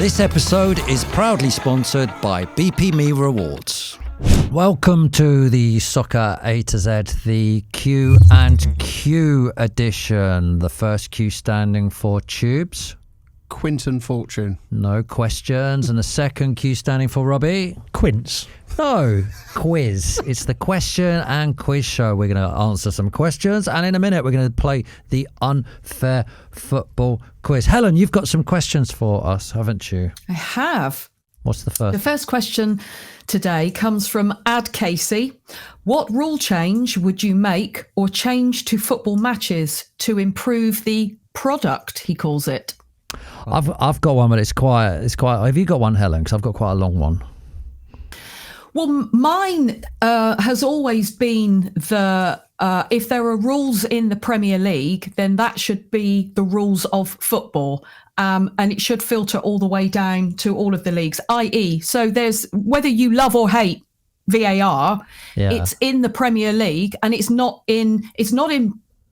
This episode is proudly sponsored by BP Me Rewards. Welcome to the Soccer A to Z, the Q and Q edition. The first Q standing for Tubes. Quinton Fortune. No questions. And the second Q standing for Robbie. Quince. No, quiz. It's the question and quiz show. We're going to answer some questions, and in a minute we're going to play the unfair football quiz. Helen, you've got some questions for us, haven't you? I have. What's the first? The first question today comes from Ad Casey. What rule change would you make or change to football matches to improve the product, he calls it? I've got one, but it's quite. Have you got one, Helen? Because I've got quite a long one. Well, mine has always been if there are rules in the Premier League, then that should be the rules of football. And it should filter all the way down to all of the leagues, i.e. so there's, whether you love or hate VAR, it's in the Premier League and it's not in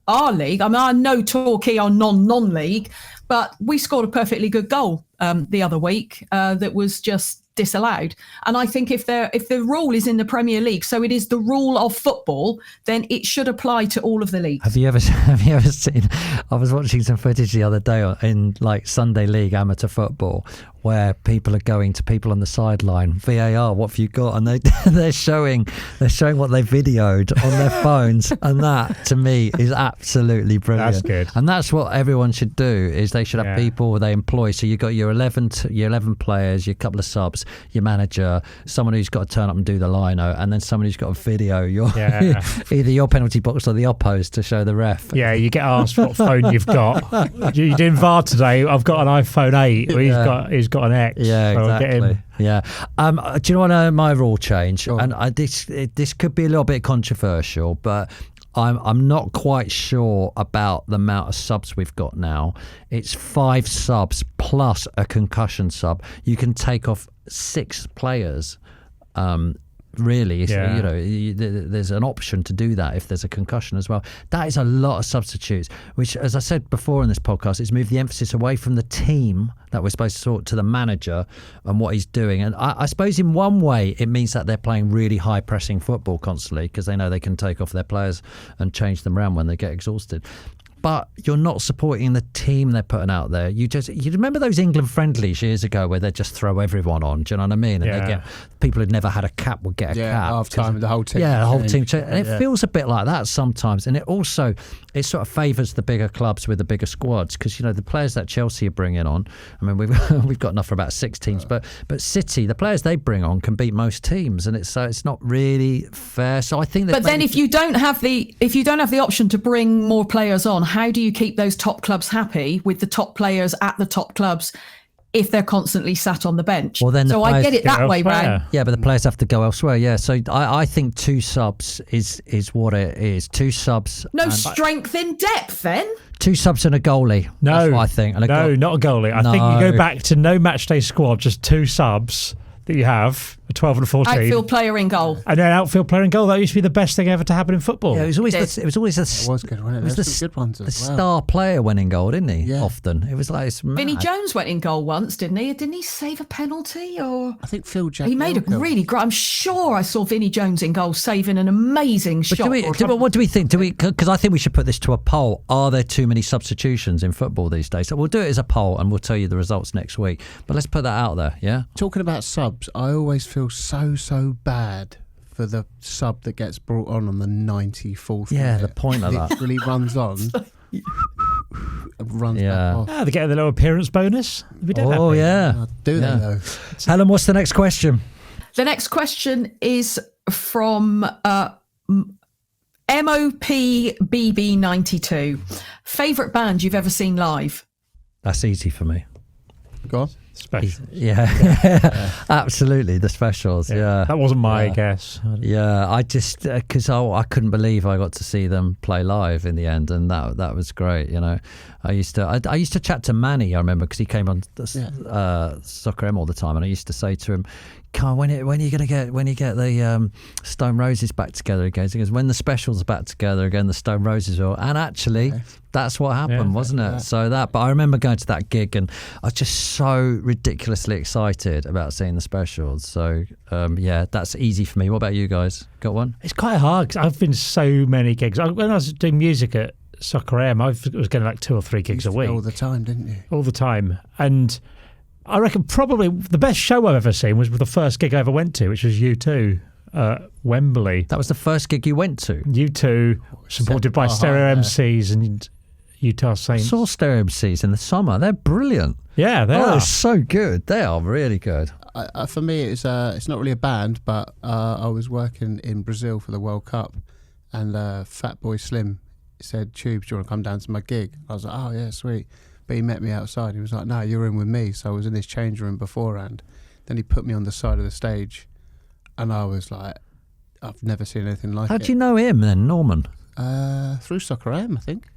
our league. I mean, I know Torquay are non-league, but we scored a perfectly good goal the other week that was just disallowed. And I think if the rule is in the Premier League, so it is the rule of football, then it should apply to all of the leagues. Have you ever seen? I was watching some footage the other day in like Sunday League amateur football, where people are going to people on the sideline, VAR, what have you got? And they're showing what they videoed on their phones, and that to me is absolutely brilliant. That's good. And that's what everyone should do. Is they should have people they employ. So you got your 11 players, your couple of subs, your manager, someone who's got to turn up and do the lino, and then someone who's got to video either your penalty box or the oppos to show the ref. Yeah, you get asked what phone you've got. You did VAR today. I've got an iPhone 8. He's got an X. Yeah, so exactly. Yeah. Do you know what my rule change? Sure. And this could be a little bit controversial, but I'm not quite sure about the amount of subs we've got now. It's 5 subs plus a concussion sub. You can take off 6 players. Really, there's an option to do that if there's a concussion as well. That is a lot of substitutes, which, as I said before in this podcast, it's moved the emphasis away from the team that we're supposed to talk to the manager and what he's doing. And I suppose in one way it means that they're playing really high pressing football constantly because they know they can take off their players and change them around when they get exhausted. But you're not supporting the team they're putting out there. You remember those England friendlies years ago where they'd just throw everone on. Do you know what I mean? And they get people who'd never had a cap would get a cap. Yeah, half time the whole team. Yeah, the whole team. And it feels a bit like that sometimes. And it sort of favours the bigger clubs with the bigger squads because the players that Chelsea are bringing on. I mean, we've got enough for about 6 teams, but City, the players they bring on can beat most teams, and it's not really fair. So I think that. But then if you don't have the option to bring more players on, how do you keep those top clubs happy with the top players at the top clubs if they're constantly sat on the bench? Well, then I get it that way round. Yeah, but the players have to go elsewhere. Yeah, so I think 2 subs is what it is. 2 subs. No strength in depth then. 2 subs and a goalie. No, that's what I think. And not a goalie. I think you go back to no matchday squad, just 2 subs that you have, a 12 and a 14. Outfield player in goal. And an outfield player in goal. That used to be the best thing ever to happen in football. Yeah, it was always It was good, wasn't it? There's some good ones as well. Star player went in goal, didn't he? Yeah. Often. It was like Vinnie Jones went in goal once, didn't he? Didn't he save a penalty? Or I think Phil Jack. He made a really great. I'm sure I saw Vinnie Jones in goal saving an amazing shot. What do we think? Because I think we should put this to a poll. Are there too many substitutions in football these days? So we'll do it as a poll and we'll tell you the results next week. But let's put that out there, yeah? Talking about subs, I always feel so bad for the sub that gets brought on the 94th Yeah, minute. the point of that. Literally runs on. Runs back off. They get a little appearance bonus. Yeah. Do they though? Helen, what's the next question? The next question is from MOPBB92. Favourite band you've ever seen live? That's easy for me. Go on. Special. Yeah. Absolutely. The Specials. Yeah. That wasn't my guess. Yeah, I just because I couldn't believe I got to see them play live in the end, and that was great. I used to chat to Manny. I remember because he came on Soccer M all the time, and I used to say to him, "Come on, when are you gonna get the Stone Roses back together again?" He goes, "When the Specials are back together again, the Stone Roses will." And actually, that's what happened, wasn't it? So but I remember going to that gig, and I was just so ridiculously excited about seeing the Specials. So that's easy for me. What about you guys? Got one? It's quite hard because I've been to so many gigs. When I was doing music at Soccer AM, I was getting like 2 or 3 gigs a week. All the time, didn't you? All the time. And I reckon probably the best show I've ever seen was the first gig I ever went to, which was U2 at Wembley. That was the first gig you went to? U2, supported by Stereo MCs and Utah Saints. I saw Stereo MCs in the summer. They're brilliant. Yeah, they are. They're so good. They are really good. For me, it's not really a band, but I was working in Brazil for the World Cup, and Fatboy Slim said, "Tubes, do you want to come down to my gig?" I was like, "Oh yeah, sweet." But he met me outside. He was like, "No, you're in with me." So I was in this change room beforehand. Then he put me on the side of the stage, and I was like, I've never seen anything like it. How do you know him then, Norman? Through Soccer AM, I think.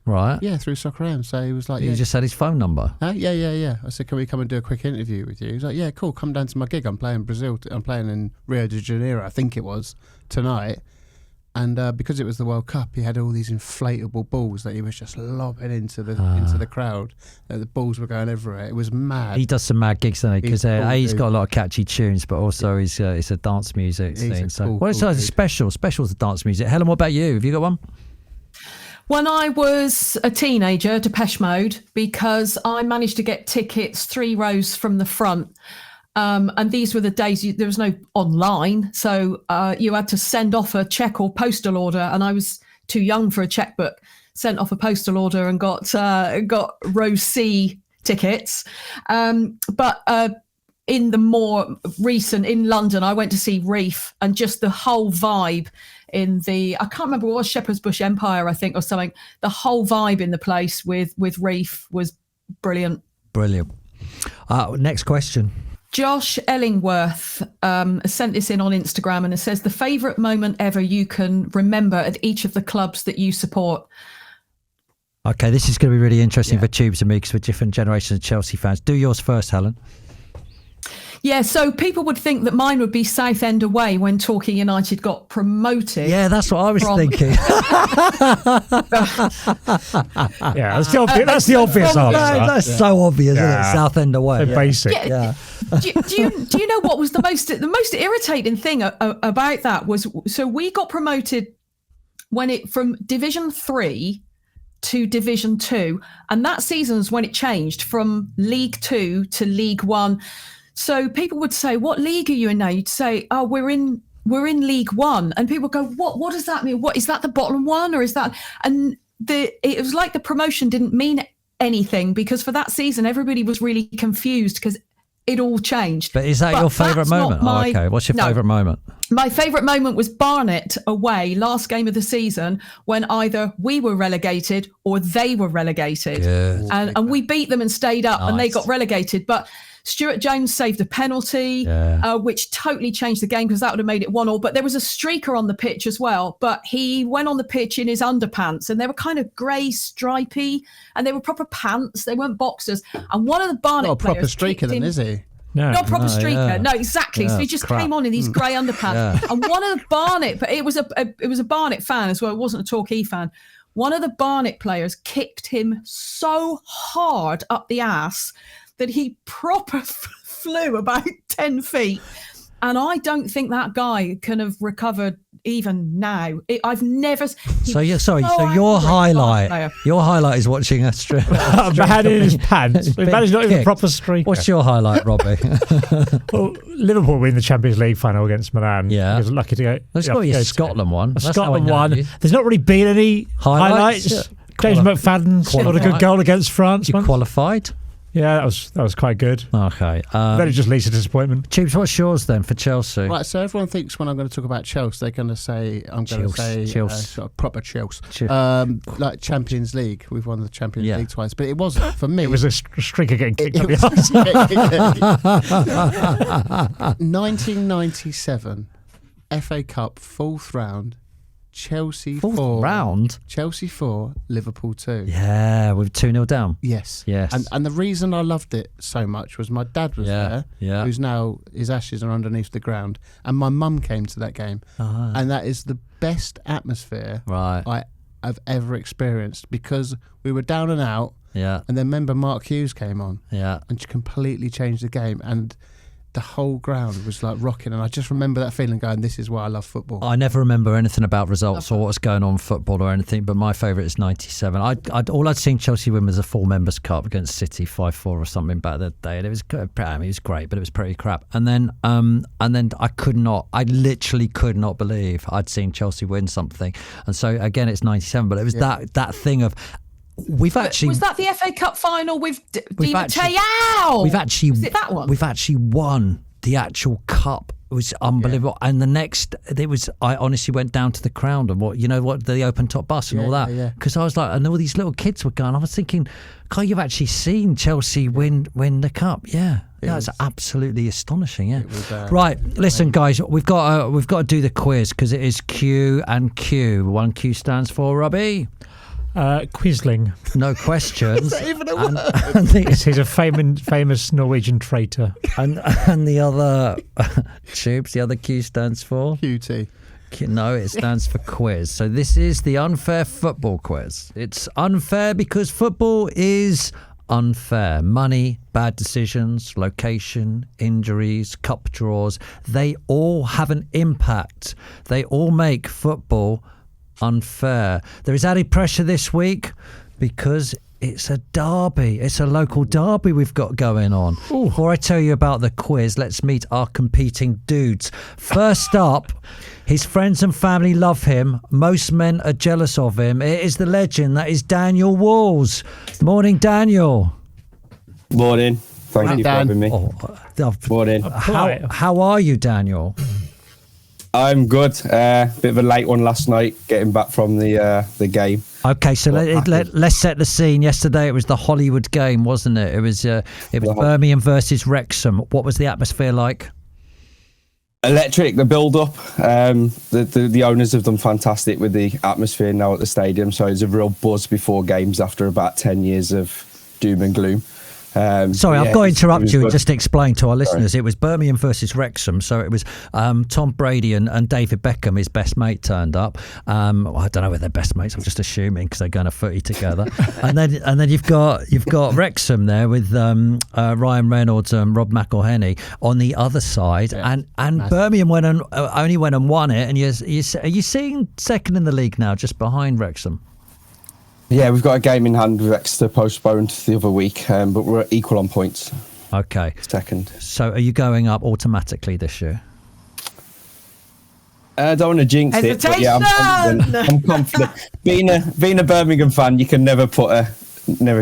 Right. Yeah, through Soccer AM. So he was like, You just had his phone number? Yeah. I said, "Can we come and do a quick interview with you?" He was like, "Yeah, cool. Come down to my gig. I'm playing Brazil. I'm playing in Rio de Janeiro, I think it was, tonight." And because it was the World Cup, he had all these inflatable balls that he was just lobbing into the crowd. The balls were going everywhere. It was mad. He does some mad gigs, doesn't he? Because he's got a lot of catchy tunes, but also it's a dance music scene. Specials of dance music. Helen, what about you? Have you got one? When I was a teenager, Depeche Mode, because I managed to get tickets 3 rows from the front. And these were the days there was no online, so you had to send off a check or postal order, and I was too young for a checkbook. Sent off a postal order and got row C tickets. But in the more recent, in London, I went to see Reef, and just the whole vibe in I can't remember what it was, Shepherd's Bush Empire, I think, or something. The whole vibe in the place with Reef was brilliant. Brilliant. Next question. Josh Ellingworth sent this in on Instagram, and it says, "The favourite moment ever you can remember at each of the clubs that you support." Okay, this is going to be really interesting for Tubes and me because we're different generations of Chelsea fans. Do yours first, Helen. Yeah, so people would think that mine would be Southend away when Torquay United got promoted. Yeah, that's what I was thinking. Yeah, that's the obvious answer. That's so obvious, isn't it? Southend away. Basic. Yeah. do you know what was the most irritating thing about that was, so we got promoted from Division 3 to Division 2, and that season is when it changed from League 2 to League 1. So people would say, "What league are you in now?" You'd say, "Oh, we're in League 1," and people go, "What does that mean? What is that, the bottom one, or is that?" And it was like the promotion didn't mean anything, because for that season everybody was really confused because it all changed. But is that your favourite moment? Okay. What's your favourite moment? My favourite moment was Barnet away, last game of the season, when either we were relegated or they were relegated. Good. And we beat them and stayed up, and they got relegated. But Stuart Jones saved a penalty, which totally changed the game because that would have made it 1-1. But there was a streaker on the pitch as well. But he went on the pitch in his underpants, and they were kind of grey, stripy, and they were proper pants. They weren't boxers. And one of the Barnet not a proper players streaker then, is he? No. Not a proper streaker. Yeah. No, exactly. So he just came on in these grey underpants. And one of the Barnet, but it was a Barnet fan as well. It wasn't a Torquay fan. One of the Barnet players kicked him so hard up the ass that he proper flew about 10 feet. And I don't think that guy can have recovered even now. I've never. So your highlight is watching a strip. A man in his pants. The man is not even a proper streaker. What's your highlight, Robbie? Well, Liverpool win the Champions League final against Milan. Yeah, I was lucky to go. There's got to be a Scotland one. A Scotland one. There's not really been any highlights. Yeah. James McFadden scored a good goal against France. You qualified. Yeah, that was quite good. Okay. Then it just leads to disappointment. Tubes, what's yours then for Chelsea? Right, so everyone thinks when I'm going to talk about Chelsea, they're going to say sort of proper Chelsea. Like Champions League. We've won the Champions League twice, but it wasn't for me. It was a streaker getting kicked up the arse. 1997 FA Cup 4th round, Chelsea Fourth 4. round. Chelsea 4, Liverpool 2. Yeah, with 2-0 down. Yes. Yes. And the reason I loved it so much was my dad was there, who's now, his ashes are underneath the ground, and my mum came to that game. And that is the best atmosphere I've ever experienced, because we were down and out, and then remember Mark Hughes came on and completely changed the game, and the whole ground was like rocking, and I just remember that feeling going, this is why I love football. I never remember anything about results or what's going on in football or anything, but my favourite is 97. All I'd seen Chelsea win was a 4 members cup against City 5-4 or something back that day, and it was good. I mean, it was great, but it was pretty crap. And then I literally could not believe I'd seen Chelsea win something. And so again, it's 97, but it was that thing of, we've actually, was that the FA Cup final with Di Matteo? We've actually, was it that one? We've actually won the actual cup. It was unbelievable. And the next, I honestly went down to the Crown and the open top bus and all that, because I was like, and all these little kids were going. I was thinking, God, you've actually seen Chelsea win the cup? Yeah. That's absolutely astonishing. Yeah. Right. Listen, guys, we've got to do the quiz, because it is Q and Q. 1Q stands for, Robbie. Quisling. No questions. Is that even a word? He's a famous Norwegian traitor. And the other Tubes, the other Q stands for? QT. No, it stands for quiz. So this is the unfair football quiz. It's unfair because football is unfair. Money, bad decisions, location, injuries, cup draws, they all have an impact. They all make football unfair. There is added pressure this week because it's a derby. It's a local derby we've got going on. Ooh. Before I tell you about the quiz, let's meet our competing dudes. First up, his friends and family love him. Most men are jealous of him. It is the legend. That is Daniel Walls. Morning, Daniel. Morning. Thank you for having me. Morning. How are you, Daniel? I'm good. Bit of a late one last night, getting back from the game. Okay, so let's set the scene. Yesterday it was the Hollywood game, wasn't it? It was Birmingham versus Wrexham. What was the atmosphere like? Electric. The build-up. The owners have done fantastic with the atmosphere now at the stadium. So it's a real buzz before games after about 10 years of doom and gloom. Sorry, I've got to interrupt you and just explain to our listeners. Sorry. It was Birmingham versus Wrexham, so it was Tom Brady and David Beckham, his best mate, turned up. I don't know whether they're best mates. I'm just assuming because they're going to footy together. and then you've got Wrexham there with Ryan Reynolds and Rob McElhenney on the other side, and Birmingham only went and won it. And are you seeing second in the league now, just behind Wrexham? Yeah, we've got a game in hand with Exeter postponed the other week, but we're equal on points. Okay. Second. So are you going up automatically this year? I don't want to jinx it, but yeah, I'm confident. Being a Birmingham fan, you can never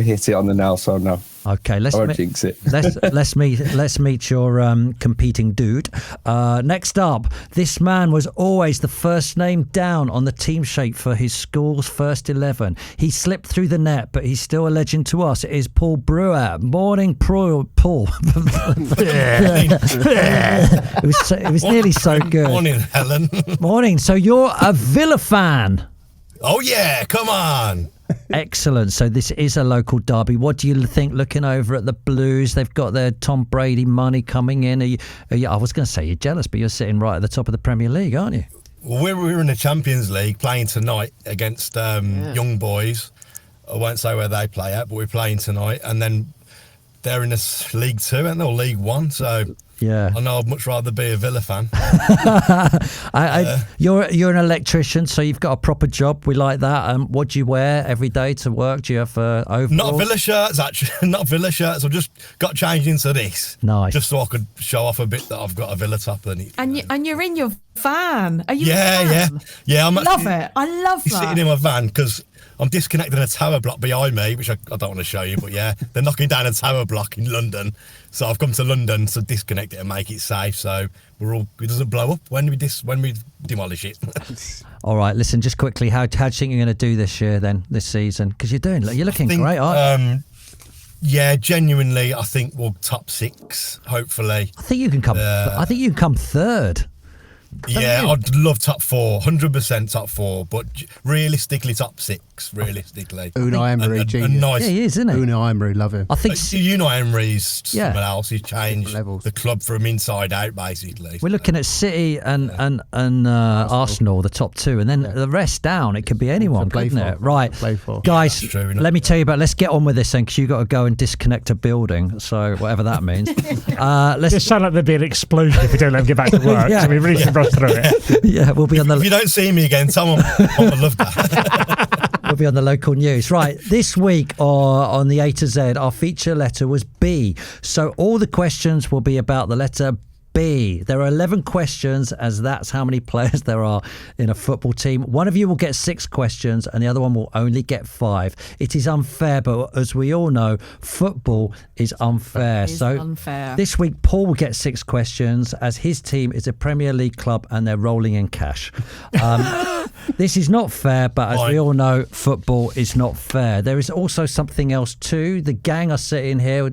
hit it on the nail, so no. Okay, jinx it. let's meet your competing dude. Next up, this man was always the first name down on the team sheet for his school's first 11. He slipped through the net, but he's still a legend to us. It is Paul Brewer. Morning, Paul. it was nearly so good. Morning, Helen. Morning. So you're a Villa fan? Oh yeah, come on. Excellent. So this is a local derby. What do you think looking over at the Blues? They've got their Tom Brady money coming in. I was going to say you're jealous, but you're sitting right at the top of the Premier League, aren't you? Well, we're in the Champions League playing tonight against young boys. I won't say where they play at, but we're playing tonight. And then they're in this League 2 and they're League 1. So yeah, I know I'd much rather be a Villa fan. You're an electrician, so you've got a proper job. We like that. What do you wear every day to work? Do you have overalls? Not Villa shirts, actually. Not Villa shirts. I've just got changed into this. Nice. Just so I could show off a bit that I've got a Villa top. And you're in your van. Are you? Yeah. I love it. I love that. Sitting in my van because I'm disconnecting a tower block behind me, which I don't want to show you, but yeah, they're knocking down a tower block in London. So I've come to London to disconnect it and make it safe, so it doesn't blow up when we demolish it. All right, listen, just quickly, how do you think you're going to do this season? Because you're looking great, aren't you? Yeah, genuinely, I think we'll top 6, hopefully. I think you can come. I think you can come third. Yeah, I'd love top 4, 100% top 4, but realistically top 6. Realistically, Unai Emery, a genius. nice. Yeah, he is, isn't he? Unai Emery, love him. I think Unai Emery's Yeah. someone else. He's changed Different levels. the club from inside out, basically. we're looking at City and Arsenal, the top 2, and then the rest down. It could be anyone, play couldn't for. it? Right, Play for. guys. That's true, isn't it? Let me tell you about. Let's get on with this then, because you got to go and disconnect a building. So whatever that means. Let's. It sounds like there'd be an explosion if we don't let them get back to work. Yeah. So we really should rush through it. Yeah, we'll be on If you the don't see me again, tell them I would love that. we'll be on the local news. Right, this week on the A to Z, our feature letter was B. So all the questions will be about the letter B. There are 11 questions, as that's how many players there are in a football team. One of you will get 6 questions and the other one will only get 5. It is unfair, but as we all know, football is unfair. It is unfair. This week, Paul will get 6 questions, as his team is a Premier League club and they're rolling in cash. This is not fair, but as we all know, football is not fair. There is also something else too. The gang are sitting here.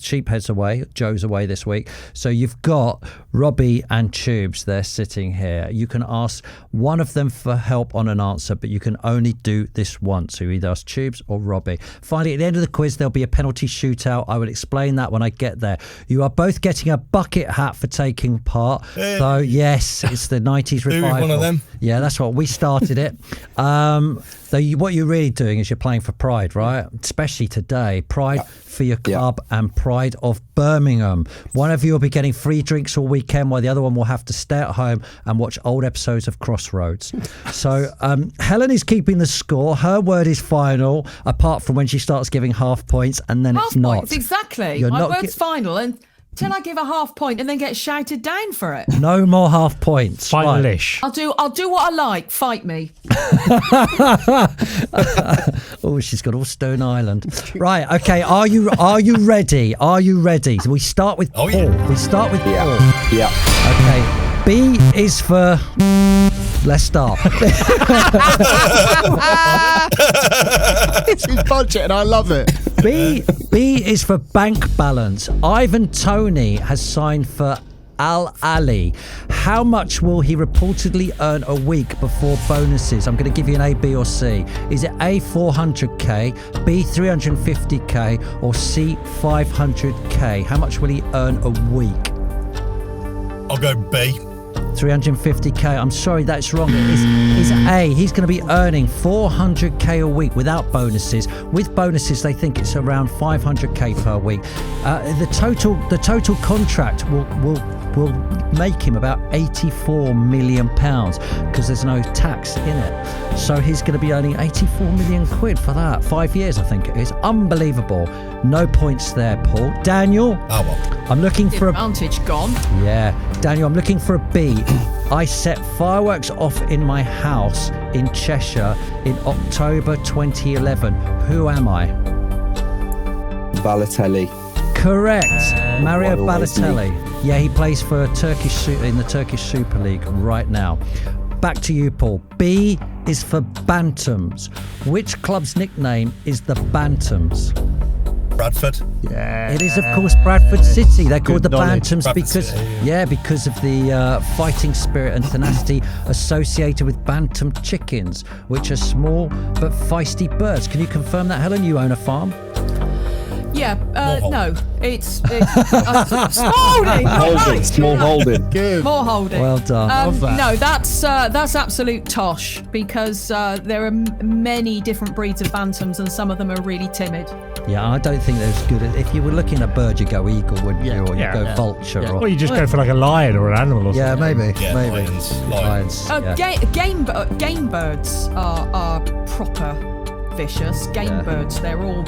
Sheephead's away. Joe's away this week. So you've got Robbie and Tubes. They're sitting here. You can ask one of them for help on an answer, but you can only do this once. So you either ask Tubes or Robbie. Finally, at the end of the quiz, there'll be a penalty shootout. I will explain that when I get there. You are both getting a bucket hat for taking part. So yes, it's the 90s revival. one of them. Yeah, that's what we started it. What you're really doing is you're playing for pride, right? Especially today. Pride for your club and pride of Birmingham. One of you will be getting free drinks all weekend, while the other one will have to stay at home and watch old episodes of Crossroads. So Helen is keeping the score. Her word is final, apart from when she starts giving half points, and then Half it's not. points, exactly. You're My not word's final until I give a half point and then get shouted down for it. No more half points. Right. Finalish. I'll do what I like. Fight me. Oh, she's got all Stone Island. Right, okay. Are you ready? Are you ready? So we start with Paul. We start with Paul. Yeah. Okay. B is for. Let's start. It's his budget and I love it. B is for bank balance. Ivan Toney has signed for Al Ali. How much will he reportedly earn a week before bonuses? I'm going to give you an A, B or C. Is it A, 400k, B, 350k, or C, 500k? How much will he earn a week? I'll go B. 350k. I'm sorry, that's wrong. It's A. He's going to be earning 400k a week without bonuses. With bonuses, they think it's around 500k per week. The total contract will make him about 84 million pounds because there's no tax in it. So he's going to be earning 84 million quid for that. 5 years, I think it is. Unbelievable. No points there, Paul. Daniel. Oh well. I'm looking for a Advantage gone. Yeah, Daniel, I'm looking for a B. I set fireworks off in my house in Cheshire in October 2011. Who am I? Balotelli. Correct. Mario Why always Balotelli. Yeah, he plays for in the Turkish Super League right now. Back to you, Paul. B is for Bantams. Which club's nickname is the Bantams? Bradford. Yeah. It is, of course, Bradford City. They're called the knowledge. Bantams Bradford because, City, because of the fighting spirit and tenacity associated with bantam chickens, which are small but feisty birds. Can you confirm that, Helen? You own a farm? Yeah, More no, it's small holding. Holding, small holding. Good. More holding. Well done. Love that. No, that's absolute tosh because there are many different breeds of bantams and some of them are really timid. Yeah, I don't think they're as good. If you were looking at bird, you'd go eagle, wouldn't you? Or you'd go vulture. Yeah. Or, Or you just go for like a lion or an animal or yeah, something. maybe. Yeah, maybe. lions. Yeah. Game birds are proper vicious. Game birds, they're all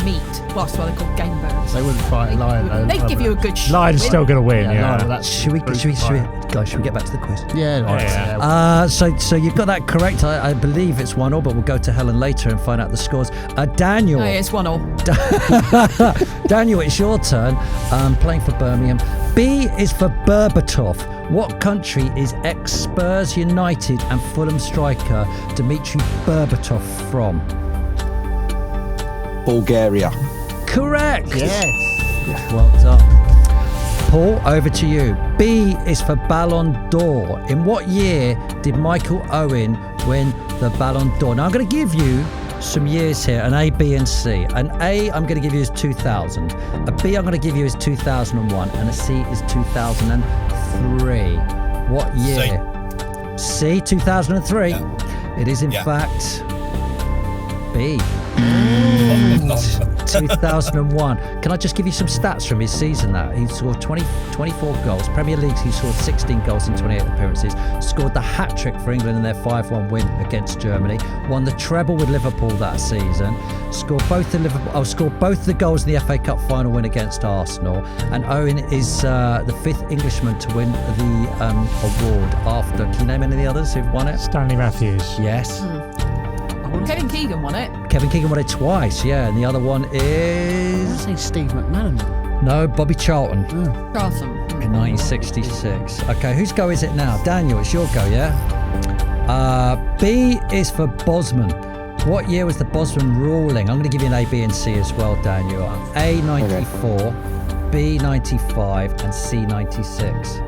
meat. Well, that's why they're called game birds. They wouldn't fight a lion though. They give you a good Lion's still going to win, Yeah, yeah. lion, that's Should we get back to the quiz? Yeah, right, Yeah. So you've got that correct. I believe it's 1-1, but we'll go to Helen later and find out the scores. Daniel. No, it's 1-1. Daniel, it's your turn. Playing for Birmingham. B is for Berbatov. What country is ex-Spurs United and Fulham striker Dimitri Berbatov from? Bulgaria. Correct. Yes. Well done. Paul, over to you. B is for Ballon d'Or. In what year did Michael Owen win the Ballon d'Or? Now, I'm going to give you some years here, an A, B, and C. An A, I'm going to give you is 2000. A B, I'm going to give you is 2001. And a C is 2003. What year? C, 2003. Yeah. It is, in fact, B. 2001. Can I just give you some stats from his season? That he scored 24 goals. Premier League, he scored 16 goals in 28 appearances. Scored the hat trick for England in their 5-1 win against Germany. Won the treble with Liverpool that season. Scored both the goals in the FA Cup final win against Arsenal. And Owen is the 5th Englishman to win the award. After, can you name any of the others who've won it? Stanley Matthews. Yes. Kevin Keegan won it. Kevin Keegan won it twice, yeah. And the other one is... I say Steve McMahon. No, Bobby Charlton. Charlton. In 1966. Okay, whose go is it now? Daniel, it's your go, yeah? B is for Bosman. What year was the Bosman ruling? I'm going to give you an A, B, and C as well, Daniel. A, 94, B, 95, and C, 96.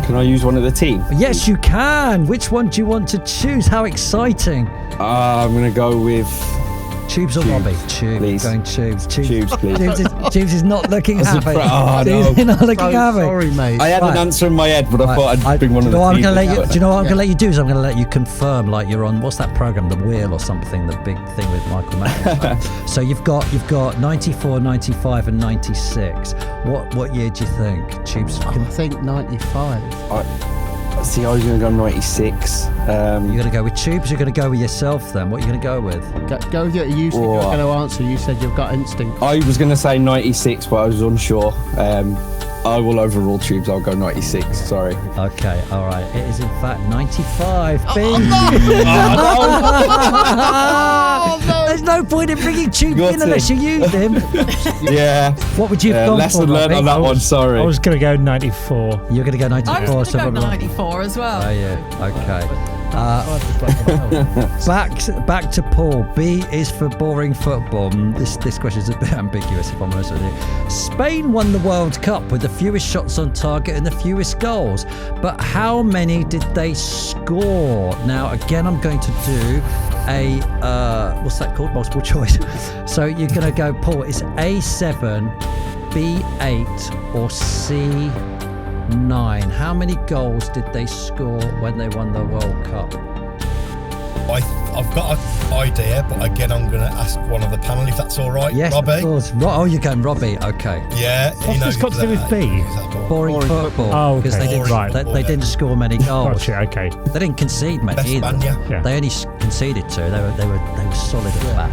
Can I use one of the team? Yes, you can. Which one do you want to choose? How exciting. I'm going to go with... Tubes or Robbie? Tubes. Please. Going Tubes. Tubes, please. Tubes is not looking happy. No. Tubes is not looking happy. Sorry, mate. I had an answer in my head, but I thought I'd bring one of the team. Do you know what I'm going to let you do? Is I'm going to let you confirm, like you're on, what's that program, The Wheel or something, the big thing with Michael Mann. So you've got 94, 95 and 96. What year do you think? Tubes. I think 95. See, I was going to go 96. You're going to go with Tubes, you're going to go with yourself then? What are you going to go with? Go with it. You said you were going to answer. You said you've got instinct. I was going to say 96, but I was unsure. I will overrule Tubes. I'll go 96. Sorry. Okay, all right. It is in fact 95. Oh, no. There's no point in bringing Tubes in unless you use him. Yeah. What would you have gone for? Lesson learned on that one. Sorry. I was going to go 94. You're going to go 94. I was going to go 94 as well. Oh yeah. Okay. Back to Paul. B is for boring football. This question is a bit ambiguous, if I'm honest with you. Spain won the World Cup with the fewest shots on target and the fewest goals, but how many did they score? Now again, I'm going to do a what's that called? Multiple choice. So you're going to go, Paul. It's A7, B8, or C9. How many goals did they score when they won the World Cup? I've got an idea, but again, I'm going to ask one of the panel if that's all right. Yes, Robbie? of course. Oh, you're going Robbie. Okay. Yeah. What's this got to do with B? Boring football. Oh, because okay. they didn't score many goals. Gotcha, okay. They didn't concede many Best either. man, yeah. They only conceded two. They were solid at the back.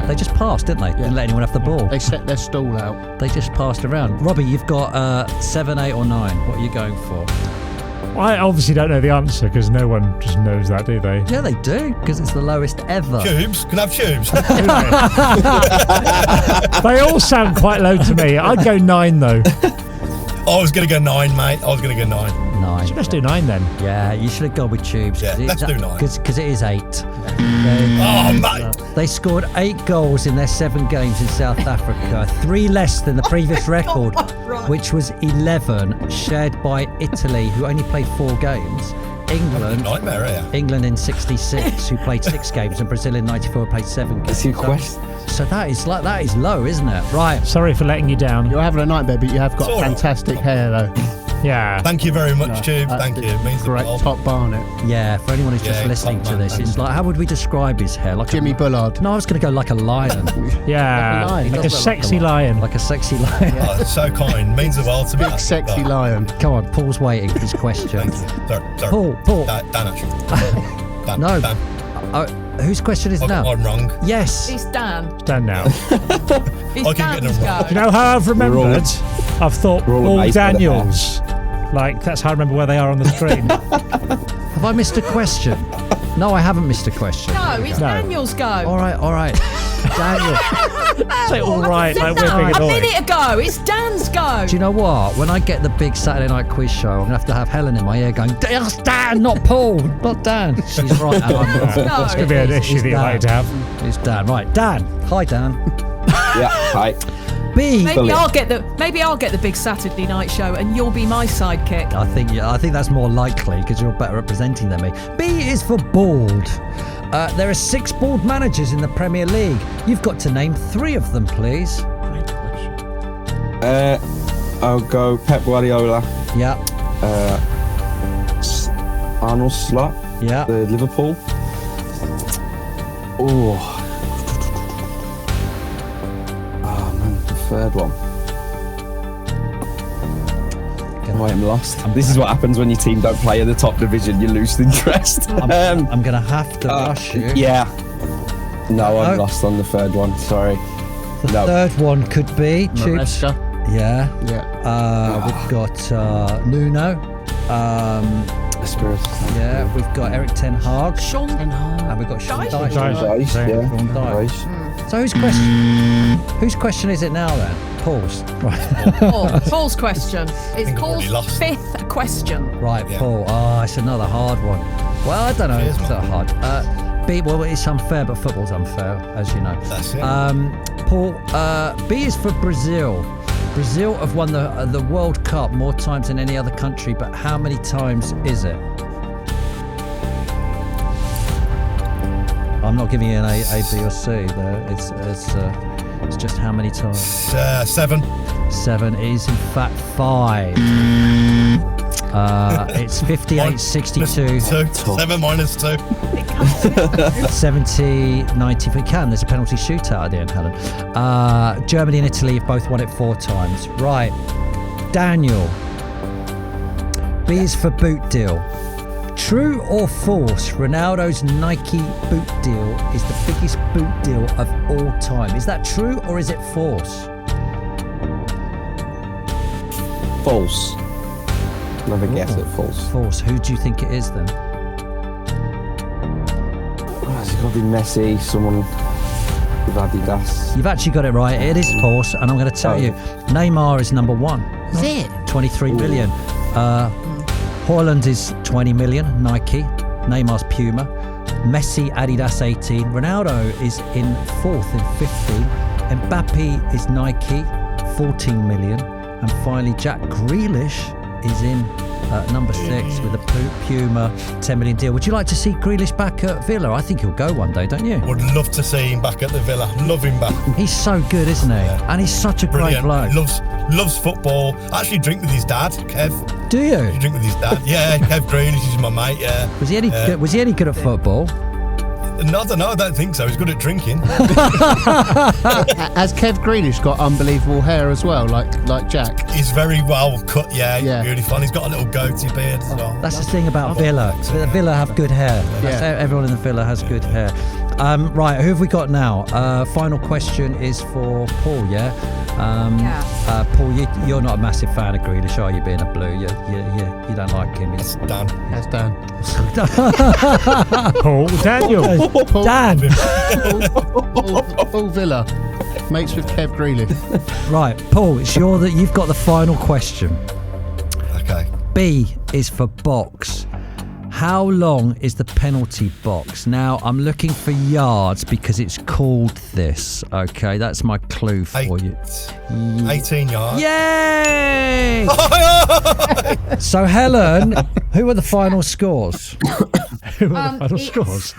They just passed, didn't they? Didn't let anyone have the ball. They set their stall out. They just passed around. Robbie, you've got 7, 8, or 9. What are you going for? I obviously don't know the answer because no one just knows that, do they? Yeah, they do, because it's the lowest ever. Tubes? Can I have Tubes? They all sound quite low to me. I'd go 9 though. I was going to go 9, mate. I was going to go 9. 9. Let's do 9 then. Yeah, you should have gone with Tubes. Yeah, let's do 9. Because it is 8. Oh, mate. They scored 8 goals in their 7 games in South Africa, 3 less than the previous record, which was 11, shared by Italy, who only played 4 games. Nightmare, yeah. England in 66, who played 6 games, and Brazil in 94 played 7 games. That's your question. So that is low, isn't it? Right. Sorry for letting you down. You're having a nightmare, but you have got fantastic hair, though. Yeah. Thank you very much, Tubes. Thank you. It means great. the world. Top barnet. Yeah, for anyone who's just Yeah, listening to this, it's like, how would we describe his hair? Like Jimmy Bullard. No, I was going to go like a lion. Yeah. Like a lion. Like a sexy lion. Like a sexy lion. Oh, it's so kind. Means the world to me. Big sexy lion. Come on, Paul's waiting for his question. Sorry. Paul. Dan, actually. Dan, No. Dan. Whose question is now? I'm wrong. Yes. It's Dan. Stand now. It's I keep getting Dan's them wrong. go. Do you know how I've remembered? I've thought we're all all amazed by the Daniels. Like, that's how I remember where they are on the screen. Have I missed a question? No, I haven't missed a question. No, it's Daniel's go. All right. Daniel. Say all right, like we're No, being a annoying. minute ago. It's Dan's go. Do you know what? When I get the big Saturday night quiz show, I'm going to have Helen in my ear going, it's Dan, not Paul, not Dan. She's right. And I'm wrong. No. It's going to be an issue that you're likely to have. It's Dan. Right, Dan. Hi, Dan. Yeah, hi. B. Maybe I'll get the big Saturday night show, and you'll be my sidekick. I think that's more likely because you're better at presenting than me. B is for bald. There are 6 bald managers in the Premier League. You've got to name 3 of them, please. Great question. I'll go Pep Guardiola. Yeah. Arnold Slot. Yeah. The Liverpool. Oh man, the third one. I'm lost. This is what happens when your team don't play in the top division. You lose interest. I'm going to have to rush you. Yeah. No, I'm lost on the third one. Sorry. The third one could be Tubes. Yeah. We've got Nuno. Spurs. Yeah, we've got Eric Ten Hag. Sean And we've got Sean Dyche. Dyche, yeah. Sean Dyche. Dyche. So whose question is it now then? Paul's. Right. Paul's question. It's I've Paul's already lost. 5th question. Right, Yeah. Paul. it's another hard one. Well, I don't know. Cheers, It's not hard. B. Well, it's unfair, but football's unfair, as you know. That's it. Paul. B is for Brazil. Brazil have won the World Cup more times than any other country, but how many times is it? I'm not giving you an A, B, or C. There, it's just how many times. 7. 7 is in fact 5. It's 58, 62, 7 minus 2. 70, 90 if we can. There's a penalty shootout at the end, Helen. Germany and Italy have both won it 4 times. Right, Daniel. B is for boot deal. True or false, Ronaldo's Nike boot deal is the biggest boot deal of all time. Is that true or is it false? False. Never guess it. False. False. Who do you think it is then? It's got to be Messi. Someone with Adidas. You've actually got it right. It is false, and I'm going to tell you, Neymar is number 1. Is it? 23 million. Haaland is 20 million, Nike. Neymar's Puma. Messi, Adidas 18. Ronaldo is in 4th in 15. Mbappe is Nike, 14 million. And finally, Jack Grealish is in number 6 with a Puma 10 million deal. Would you like to see Grealish back at Villa? I think he'll go one day, don't you? Would love to see him back at the Villa. Love him back. He's so good, isn't he? Yeah. And he's such a Brilliant. great bloke. Loves football. I actually drink with his dad, Kev. Do you? I drink with his dad. Yeah, Kev Greenish is my mate. Yeah. Was he any good at football? No, I don't know. I don't think so. He's good at drinking. Has Kev Greenish got unbelievable hair as well, like Jack? He's very well cut. Yeah, Yeah. really fun. He's got a little goatee beard as well. That's the thing about Villa. Villa have good hair. Everyone in the Villa has good hair. Right, who have we got now? Final question is for Paul, yeah? Paul, you're not a massive fan of Grealish, are you, being a blue? You don't like him. That's Dan. That's Dan. Paul. Daniel. Dan. Paul Villa, mates with Kev Grealish. Right, Paul, you've got the final question. Okay. B is for box. How long is the penalty box? Now, I'm looking for yards because it's called this. Okay, that's my clue for you. 18 yards. Yay! So, Helen, who are the final scores? Who are the final scores?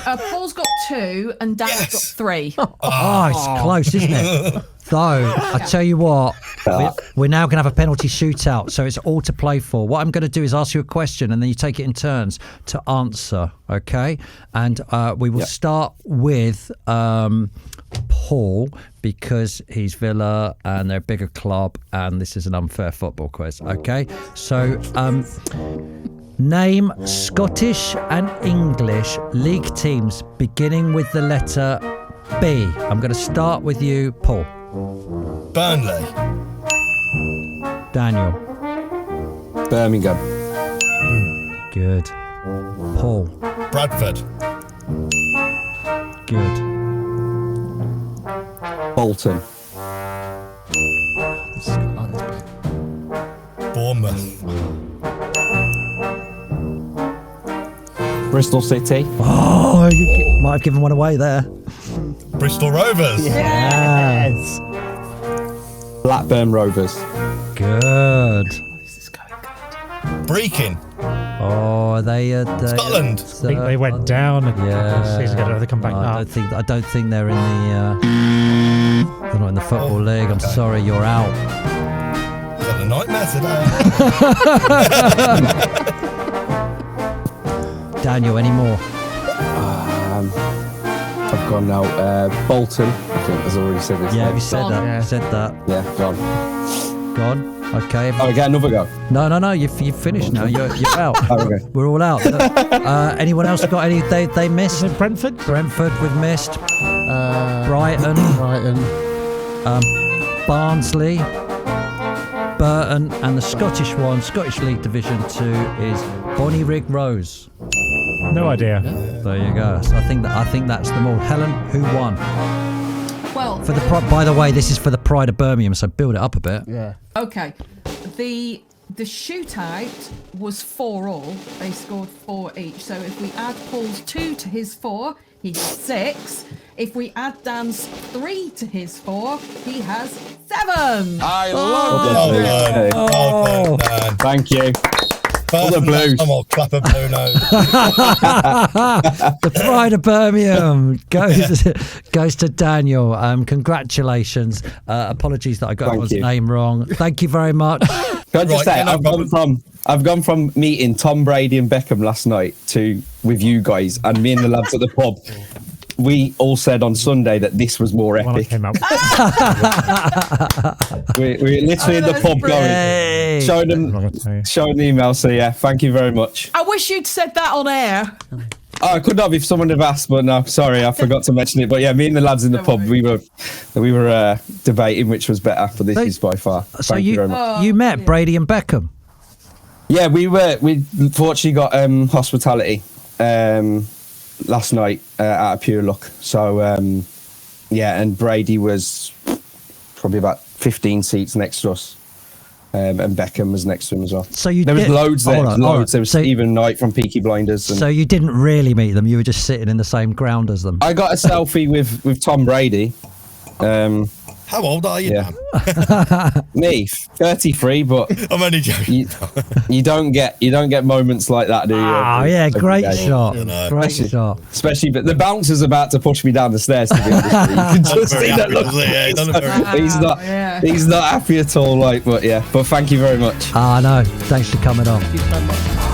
Paul's got 2 and Dan's got 3. Oh, it's close, isn't it? Though, I tell you what, we're now going to have a penalty shootout, so it's all to play for. What I'm going to do is ask you a question, and then you take it in turns to answer, okay? And we will start with Paul, because he's Villa, and they're a bigger club, and this is an unfair football quiz, okay? So, name Scottish and English league teams beginning with the letter B. I'm going to start with you, Paul. Burnley. Daniel. Birmingham. Good. Paul. Bradford. Good. Bolton. Bournemouth. Bristol City. Oh, you might have given one away there. Bristol Rovers. Yes. Blackburn Rovers. Good. This is going good. Brechin. Oh, are they Scotland. I think they went down. Yeah. Season ago, they come back I up. don't think they're in the. They're not in the football league. I'm sorry, you're out. It's had a nightmare today. Daniel, any more? I've gone now. Bolton, I think, has already said this. Yeah, you said Gone. that. Yeah. You said that. Yeah, gone. Gone. Okay. Oh, get another go. No. You've finished now. You're out. Oh, okay. We're all out. Anyone else got any? They missed. Is it Brentford? Brentford, we've missed. Brighton. Barnsley. Burton, and the Scottish one, Scottish League Division 2, is Bonnyrigg Rose. No idea. There you go. So I think that's them all. Helen, who won? Well, For the by the way, this is for the Pride of Birmingham, so build it up a bit. Yeah. okay. The shootout was 4-4. They scored 4 each. So if we add Paul's 2 to his 4, he has 6. If we add Dan's 3 to his 4, he has 7. I Well love done. Well done, Dan. Thank you. First the and Blues. last time I'll clap a blue nose. The Pride of Birmingham goes to Daniel. Congratulations. Apologies that I got Thank his you. name wrong. Thank you very much. Can I just Right, say, yeah, no I've gone from meeting Tom Brady and Beckham last night to with you guys and me and the lads at the pub. We all said on Sunday that this was more When I epic. came up. We're literally in the that's pub Hey. going, I'm not gonna tell you. showing the email. So yeah, thank you very much. I wish you'd said that on air. Oh, I could have if someone had asked, but no, sorry, I forgot to mention it. But yeah, me and the lads in the pub, we were debating which was better, but this So- is by far. So Thank you very much. you met Brady and Beckham. Yeah, we fortunately got hospitality last night out of pure luck. So yeah, and Brady was probably about 15 seats next to us. And Beckham was next to him as well. So you there was did- loads there. Hold on, hold on. Loads. There was So- Stephen Knight from Peaky Blinders. And So you didn't really meet them. You were just sitting in the same ground as them. I got a selfie with Tom Brady. How old are you, Yeah. Dan? Me, 33, but I'm only joking. you don't get moments like that, do you? Oh yeah, Every great day. shot. You know. Great shot. Especially, but the bouncer's about to push me down the stairs. To be honest with you. You can just Very see that happy, look. doesn't he? Yeah, he doesn't look very- He's not. Yeah. He's not happy at all. Like, but yeah. But thank you very much. Ah, no. Thanks for coming on. Thank you so much.